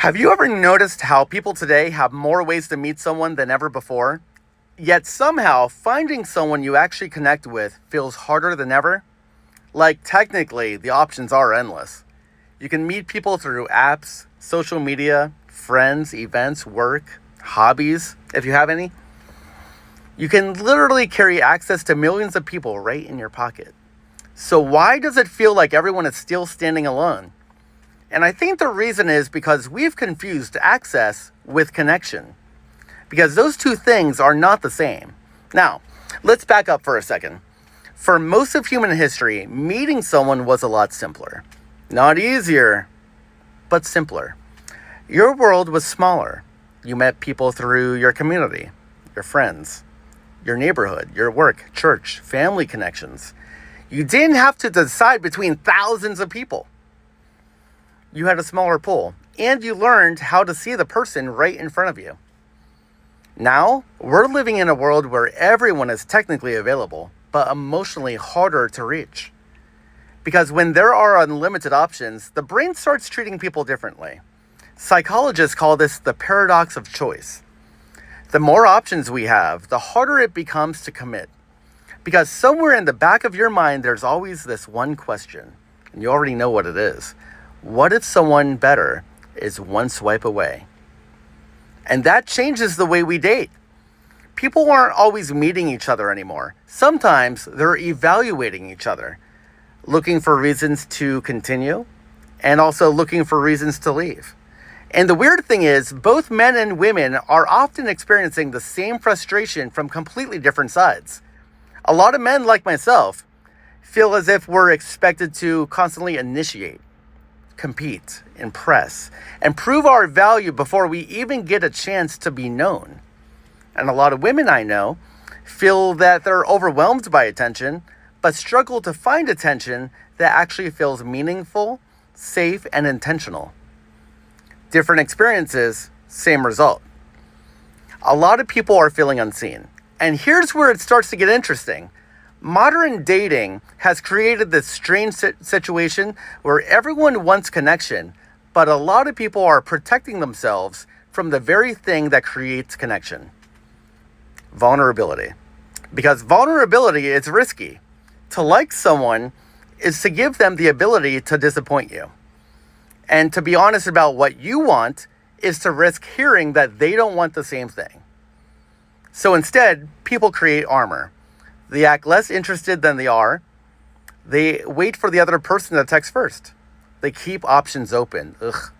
Have you ever noticed how people today have more ways to meet someone than ever before? Yet somehow finding someone you actually connect with feels harder than ever? Like, technically, the options are endless. You can meet people through apps, social media, friends, events, work, hobbies, if you have any. You can literally carry access to millions of people right in your pocket. So, why does it feel like everyone is still standing alone? And I think the reason is because we've confused access with connection. Because those two things are not the same. Now, let's back up for a second. For most of human history, meeting someone was a lot simpler. Not easier, but simpler. Your world was smaller. You met people through your community, your friends, your neighborhood, your work, church, family connections. You didn't have to decide between thousands of people. You had a smaller pool, and you learned how to see the person right in front of you. Now, we're living in a world where everyone is technically available, but emotionally harder to reach. Because when there are unlimited options, the brain starts treating people differently. Psychologists call this the paradox of choice. The more options we have, the harder it becomes to commit. Because somewhere in the back of your mind, there's always this one question, and you already know what it is. What if someone better is one swipe away? And that changes the way we date. People aren't always meeting each other anymore. Sometimes they're evaluating each other, looking for reasons to continue, and also looking for reasons to leave. And the weird thing is, both men and women are often experiencing the same frustration from completely different sides. A lot of men, like myself, feel as if we're expected to constantly initiate, compete, impress, and prove our value before we even get a chance to be known. And a lot of women I know feel that they're overwhelmed by attention, but struggle to find attention that actually feels meaningful, safe, and intentional. Different experiences, same result. A lot of people are feeling unseen. And here's where it starts to get interesting. Modern dating has created this strange situation where everyone wants connection, but a lot of people are protecting themselves from the very thing that creates connection. Vulnerability. Because vulnerability is risky. To like someone is to give them the ability to disappoint you. And to be honest about what you want is to risk hearing that they don't want the same thing. So instead, people create armor. They act less interested than they are. They wait for the other person to text first. They keep options open. Ugh.